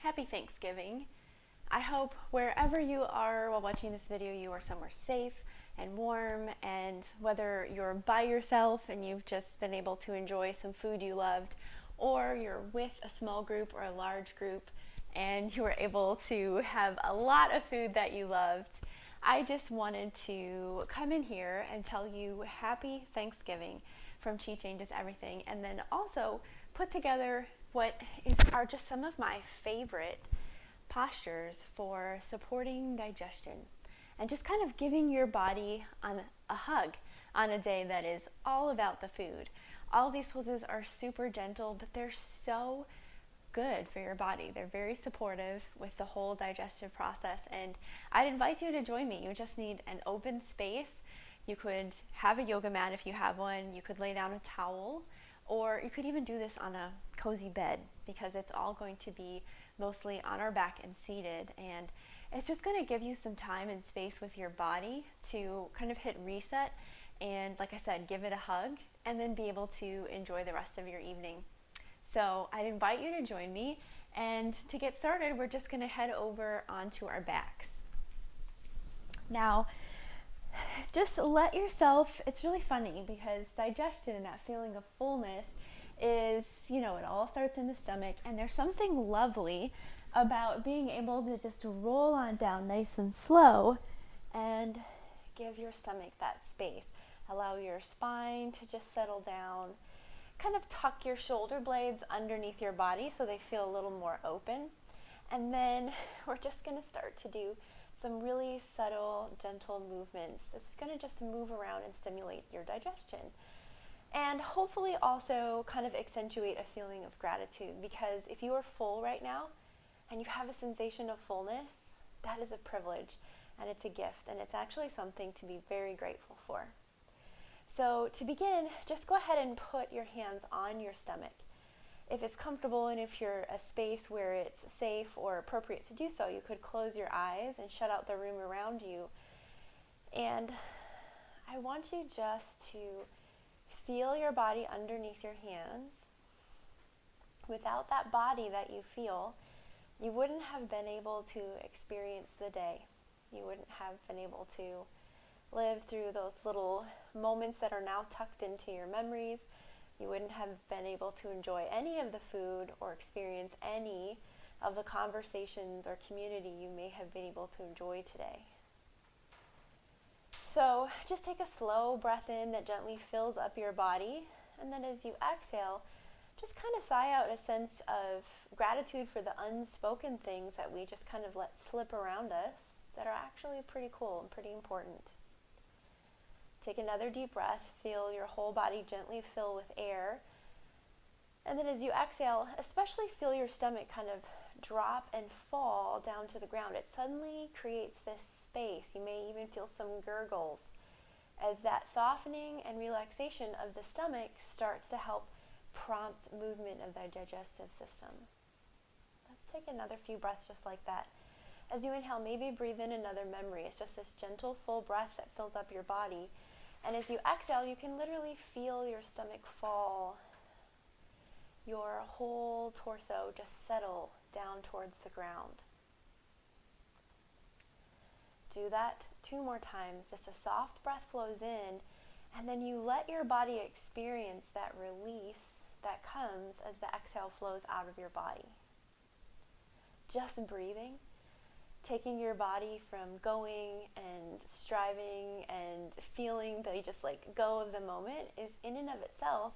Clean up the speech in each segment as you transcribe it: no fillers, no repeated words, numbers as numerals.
Happy Thanksgiving. I hope wherever you are while watching this video, you are somewhere safe and warm, and whether you're by yourself and you've just been able to enjoy some food you loved, or you're with a small group or a large group and you were able to have a lot of food that you loved, I just wanted to come in here and tell you Happy Thanksgiving from Chi Changes Everything, and then also put together what are just some of my favorite postures for supporting digestion and just kind of giving your body a hug on a day that is all about the food. All these poses are super gentle, but they're so good for your body. They're very supportive with the whole digestive process, and I'd invite you to join me. You just need an open space. You could have a yoga mat if you have one. You could lay down a towel, or you could even do this on a cozy bed, because it's all going to be mostly on our back and seated, and it's just going to give you some time and space with your body to kind of hit reset and, like I said, give it a hug and then be able to enjoy the rest of your evening. So I'd invite you to join me, and to get started, we're just going to head over onto our backs. Now, just let yourself, it's really funny because digestion and that feeling of fullness is, it all starts in the stomach, and there's something lovely about being able to just roll on down nice and slow and give your stomach that space. Allow your spine to just settle down. Kind of tuck your shoulder blades underneath your body so they feel a little more open. And then we're just going to start to do some really subtle, gentle movements. This is going to just move around and stimulate your digestion. And hopefully also kind of accentuate a feeling of gratitude, because if you are full right now and you have a sensation of fullness, that is a privilege and it's a gift, and it's actually something to be very grateful for. So to begin, just go ahead and put your hands on your stomach. If it's comfortable and if you're a space where it's safe or appropriate to do so, you could close your eyes and shut out the room around you. And I want you just to feel your body underneath your hands. Without that body that you feel, you wouldn't have been able to experience the day. You wouldn't have been able to live through those little moments that are now tucked into your memories. You wouldn't have been able to enjoy any of the food or experience any of the conversations or community you may have been able to enjoy today. So just take a slow breath in that gently fills up your body, and then as you exhale, just kind of sigh out a sense of gratitude for the unspoken things that we just kind of let slip around us that are actually pretty cool and pretty important. Take another deep breath, feel your whole body gently fill with air, and then as you exhale, especially feel your stomach kind of drop and fall down to the ground. It suddenly creates this space. You may even feel some gurgles as that softening and relaxation of the stomach starts to help prompt movement of the digestive system. Let's take another few breaths just like that. As you inhale, maybe breathe in another memory. It's just this gentle, full breath that fills up your body. And as you exhale, you can literally feel your stomach fall, your whole torso just settle down towards the ground. Do that 2 more times. Just a soft breath flows in, and then you let your body experience that release that comes as the exhale flows out of your body. Just breathing, taking your body from going and striving and feeling that you just go of the moment is in and of itself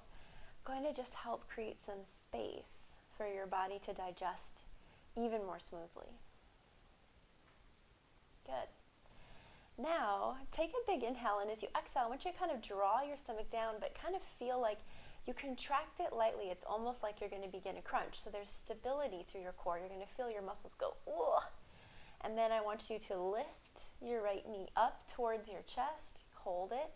going to just help create some space for your body to digest even more smoothly. Good. Now, take a big inhale, and as you exhale, I want you to kind of draw your stomach down, but kind of feel like you contract it lightly. It's almost like you're going to begin a crunch. So there's stability through your core. You're going to feel your muscles go, ooh. And then I want you to lift your right knee up towards your chest, hold it,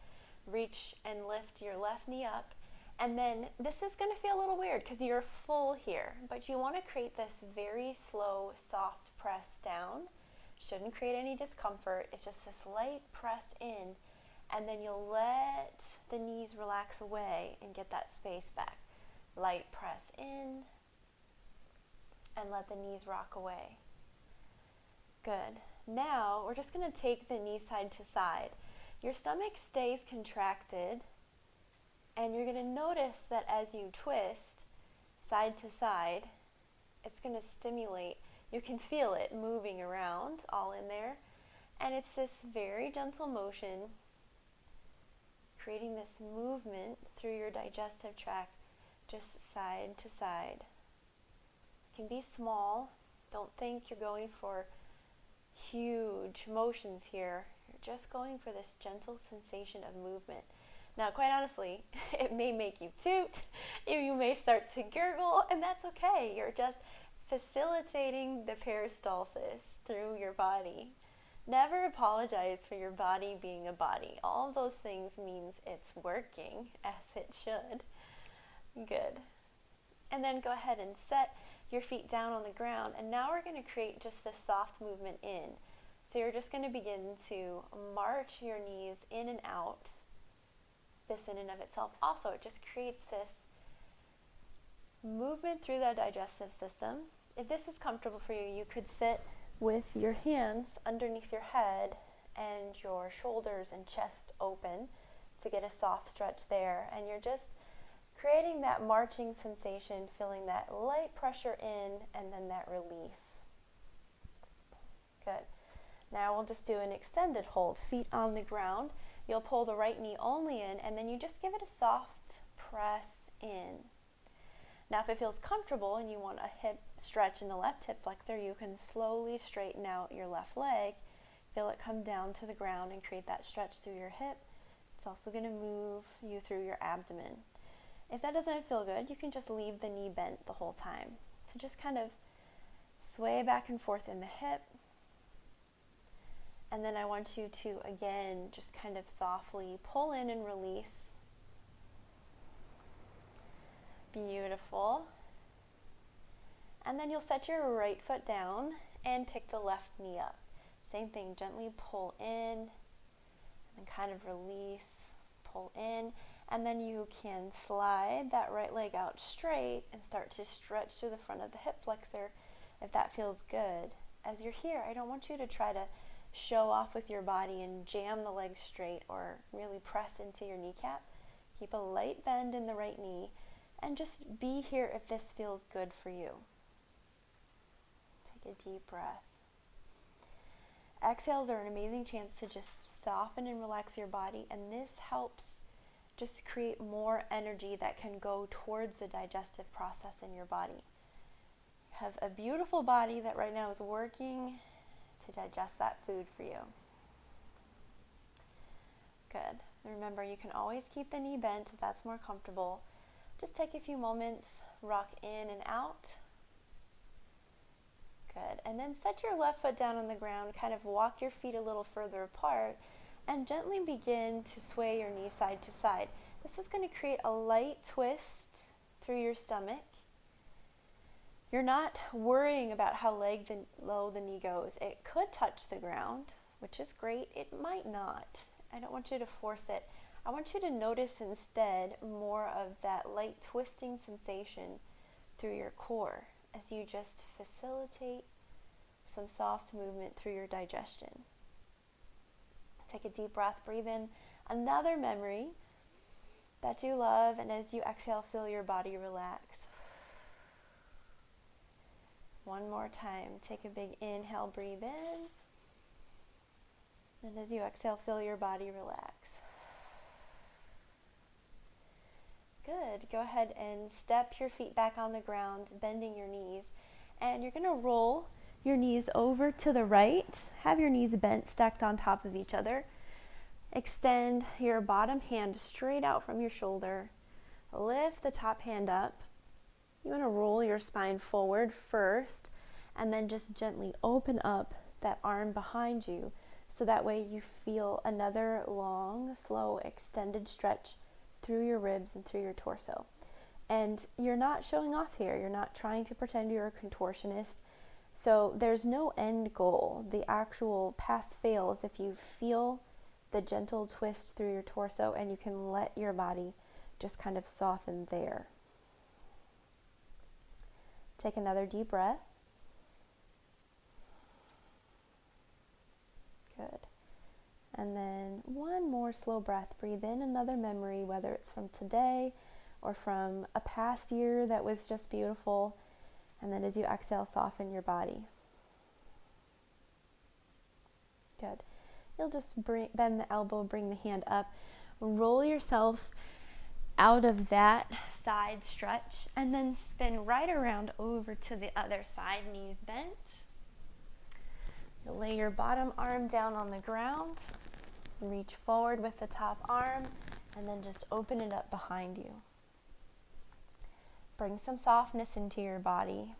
reach and lift your left knee up. And then this is going to feel a little weird because you're full here, but you want to create this very slow, soft press down. Shouldn't create any discomfort. It's just this light press in, and then you'll let the knees relax away and get that space back. Light press in, and let the knees rock away. Good. Now we're just going to take the knee side to side. Your stomach stays contracted, and you're going to notice that as you twist side to side, it's going to stimulate. You can feel it moving around all in there, and it's this very gentle motion creating this movement through your digestive tract, just side to side. It can be small. Don't think you're going for huge motions here. You're just going for this gentle sensation of movement. Now, quite honestly, it may make you toot, you may start to gurgle, and that's okay. You're just facilitating the peristalsis through your body. Never apologize for your body being a body. All of those things means it's working as it should. Good. And then go ahead and set your feet down on the ground, and now we're going to create just this soft movement in. So you're just going to begin to march your knees in and out. This in and of itself also, it just creates this movement through the digestive system. If this is comfortable for you, you could sit with your hands underneath your head and your shoulders and chest open to get a soft stretch there, and you're just creating that marching sensation, feeling that light pressure in and then that release. Good. Now we'll just do an extended hold, feet on the ground. You'll pull the right knee only in, and then you just give it a soft press in. Now if it feels comfortable and you want a hip stretch in the left hip flexor, you can slowly straighten out your left leg. Feel it come down to the ground and create that stretch through your hip. It's also going to move you through your abdomen. If that doesn't feel good, you can just leave the knee bent the whole time. So just kind of sway back and forth in the hip. And then I want you to, again, just kind of softly pull in and release. Beautiful. And then you'll set your right foot down and pick the left knee up. Same thing, gently pull in and kind of release, pull in. And then you can slide that right leg out straight and start to stretch through the front of the hip flexor if that feels good. As you're here, I don't want you to try to show off with your body and jam the leg straight or really press into your kneecap. Keep a light bend in the right knee and just be here if this feels good for you. Take a deep breath. Exhales are an amazing chance to just soften and relax your body, and this helps just create more energy that can go towards the digestive process in your body. You have a beautiful body that right now is working to digest that food for you. Good. Remember, you can always keep the knee bent if that's more comfortable. Just take a few moments, rock in and out. Good. And then set your left foot down on the ground, kind of walk your feet a little further apart, and gently begin to sway your knee side to side. This is going to create a light twist through your stomach. You're not worrying about how low the knee goes. It could touch the ground, which is great. It might not. I don't want you to force it. I want you to notice instead more of that light twisting sensation through your core as you just facilitate some soft movement through your digestion. Take a deep breath, breathe in another memory that you love, and as you exhale, feel your body relax. One more time. Take a big inhale, breathe in. And as you exhale, feel your body relax. Good. Go ahead and step your feet back on the ground, bending your knees. And you're going to roll your knees over to the right. Have your knees bent, stacked on top of each other. Extend your bottom hand straight out from your shoulder. Lift the top hand up. You want to roll your spine forward first, and then just gently open up that arm behind you, so that way you feel another long, slow, extended stretch through your ribs and through your torso. And you're not showing off here. You're not trying to pretend you're a contortionist. So there's no end goal. The actual pass fails if you feel the gentle twist through your torso and you can let your body just kind of soften there. Take another deep breath. Good. And then one more slow breath. Breathe in another memory, whether it's from today or from a past year that was just beautiful. And then as you exhale, soften your body. Good. You'll just bend the elbow, bring the hand up, roll yourself out of that side stretch, and then spin right around over to the other side, knees bent. You'll lay your bottom arm down on the ground, reach forward with the top arm, and then just open it up behind you. Bring some softness into your body.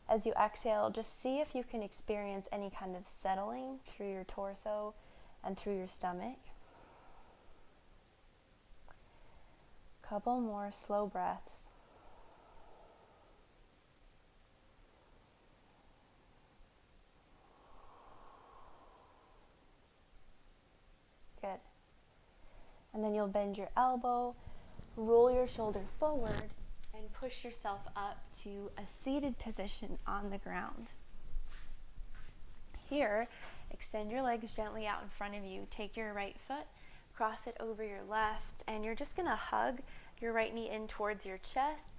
As you exhale, just see if you can experience any kind of settling through your torso and through your stomach. Couple more slow breaths. Good. And then you'll bend your elbow, roll your shoulder forward, and push yourself up to a seated position on the ground. Here, extend your legs gently out in front of you. Take your right foot, cross it over your left, and you're just going to hug your right knee in towards your chest,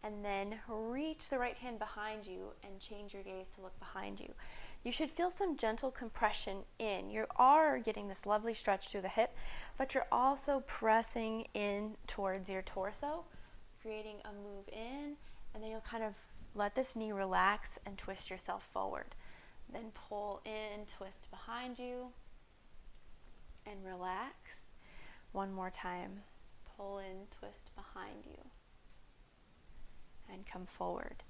and then reach the right hand behind you and change your gaze to look behind you. You should feel some gentle compression in. You are getting this lovely stretch through the hip, but you're also pressing in towards your torso, creating a move in, and then you'll kind of let this knee relax and twist yourself forward. Then pull in, twist behind you, and relax. One more time. Pull in, twist behind you, and come forward.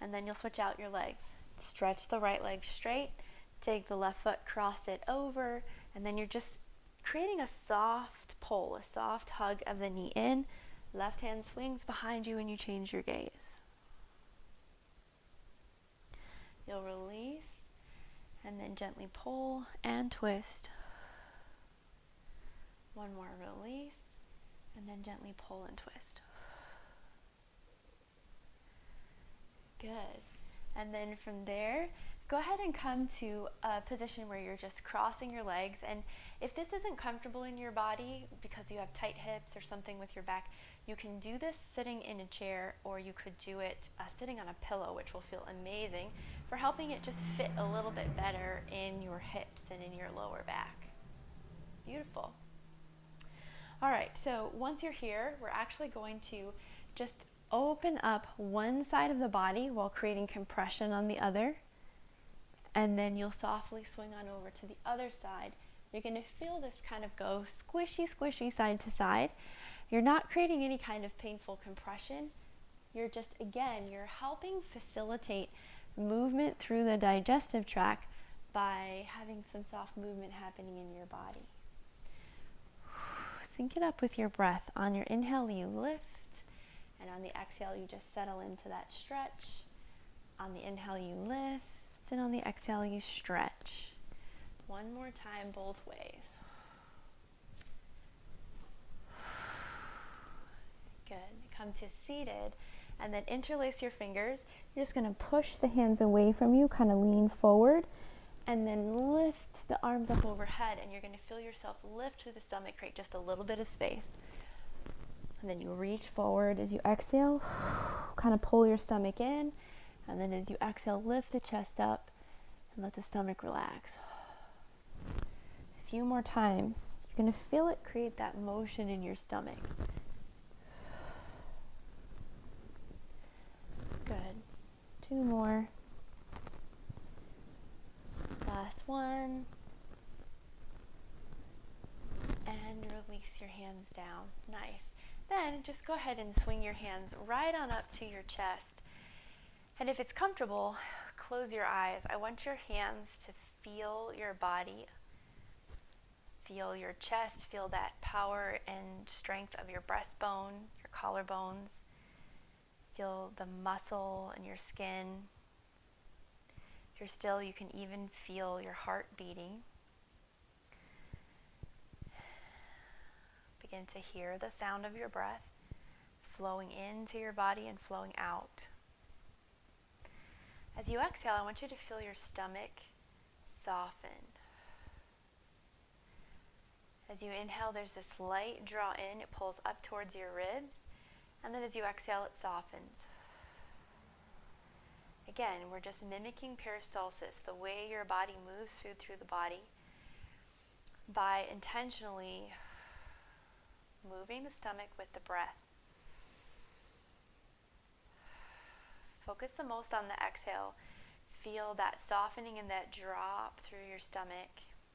And then you'll switch out your legs. Stretch the right leg straight, take the left foot, cross it over, and then you're just creating a soft pull, a soft hug of the knee in. Left hand swings behind you and you change your gaze. You'll release and then gently pull and twist. One more release and then gently pull and twist. Good. And then from there, go ahead and come to a position where you're just crossing your legs. And if this isn't comfortable in your body because you have tight hips or something with your back, you can do this sitting in a chair, or you could do it sitting on a pillow, which will feel amazing for helping it just fit a little bit better in your hips and in your lower back. Beautiful. All right, so once you're here, we're actually going to just open up one side of the body while creating compression on the other. And then you'll softly swing on over to the other side. You're going to feel this kind of go squishy, squishy side to side. You're not creating any kind of painful compression. You're just, again, you're helping facilitate movement through the digestive tract by having some soft movement happening in your body. Sync it up with your breath. On your inhale, you lift. And on the exhale, you just settle into that stretch. On the inhale, you lift. And on the exhale, you stretch. One more time, both ways. Good. Come to seated. And then interlace your fingers. You're just going to push the hands away from you, kind of lean forward. And then lift the arms up overhead. And you're going to feel yourself lift through the stomach, create just a little bit of space. And then you reach forward as you exhale, kind of pull your stomach in, and then as you exhale, lift the chest up and let the stomach relax. A few more times. You're going to feel it create that motion in your stomach. Good. Two more. Last one. And release your hands down. Nice. Then just go ahead and swing your hands right on up to your chest. And if it's comfortable, close your eyes. I want your hands to feel your body. Feel your chest, feel that power and strength of your breastbone, your collarbones. Feel the muscle in your skin. If you're still, you can even feel your heart beating. Begin to hear the sound of your breath flowing into your body and flowing out. As you exhale, I want you to feel your stomach soften. As you inhale, there's this light draw in. It pulls up towards your ribs. And then as you exhale, it softens. Again, we're just mimicking peristalsis, the way your body moves food through the body, by intentionally moving the stomach with the breath. Focus the most on the exhale. Feel that softening and that drop through your stomach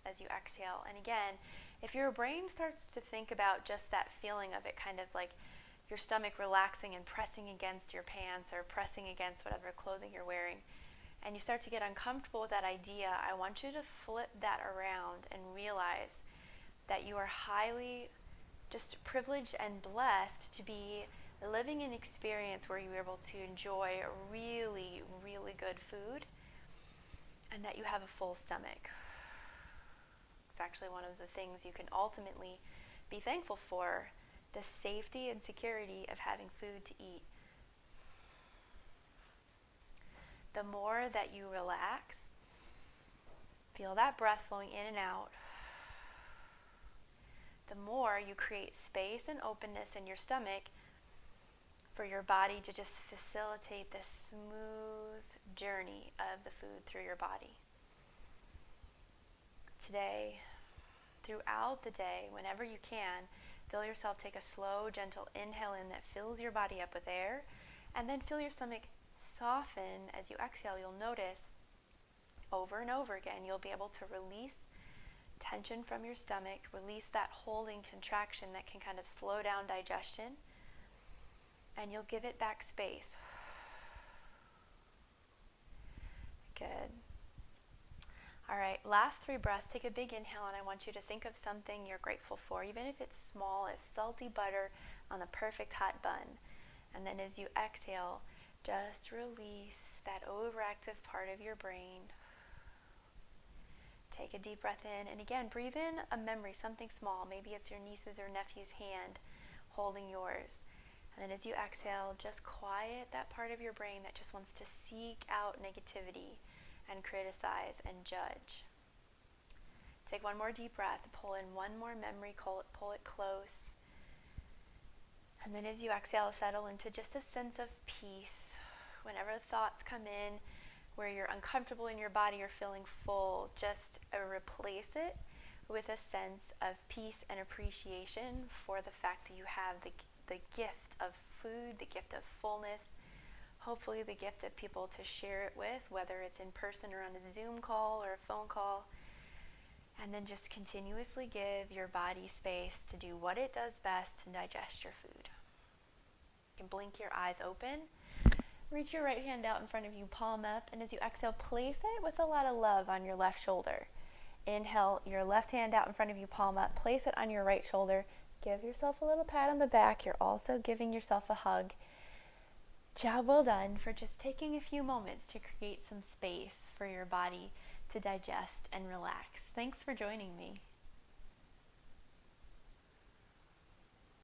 as you exhale. And again, if your brain starts to think about just that feeling of it, kind of like your stomach relaxing and pressing against your pants or pressing against whatever clothing you're wearing, and you start to get uncomfortable with that idea, I want you to flip that around and realize that you are highly just privileged and blessed to be living an experience where you're able to enjoy really, really good food and that you have a full stomach. It's actually one of the things you can ultimately be thankful for, the safety and security of having food to eat. The more that you relax, feel that breath flowing in and out, the more you create space and openness in your stomach for your body to just facilitate this smooth journey of the food through your body. Today, throughout the day, whenever you can, feel yourself take a slow, gentle inhale in that fills your body up with air, and then feel your stomach soften as you exhale. You'll notice over and over again, you'll be able to release tension from your stomach, release that holding contraction that can kind of slow down digestion, and you'll give it back space. Good. All right, last 3 breaths. Take a big inhale, and I want you to think of something you're grateful for, even if it's small as salty butter on a perfect hot bun. And then as you exhale, just release that overactive part of your brain. Take a deep breath in, and again, breathe in a memory, something small. Maybe it's your niece's or nephew's hand holding yours. And then as you exhale, just quiet that part of your brain that just wants to seek out negativity and criticize and judge. Take one more deep breath, pull in one more memory, pull it close. And then as you exhale, settle into just a sense of peace. Whenever thoughts come in where you're uncomfortable in your body or feeling full, just replace it with a sense of peace and appreciation for the fact that you have the gift of food, the gift of fullness, hopefully the gift of people to share it with, whether it's in person or on a Zoom call or a phone call. And then just continuously give your body space to do what it does best to digest your food. You can blink your eyes open. Reach your right hand out in front of you, palm up, and as you exhale, place it with a lot of love on your left shoulder. Inhale, your left hand out in front of you, palm up, place it on your right shoulder. Give yourself a little pat on the back. You're also giving yourself a hug. Job well done for just taking a few moments to create some space for your body to digest and relax. Thanks for joining me.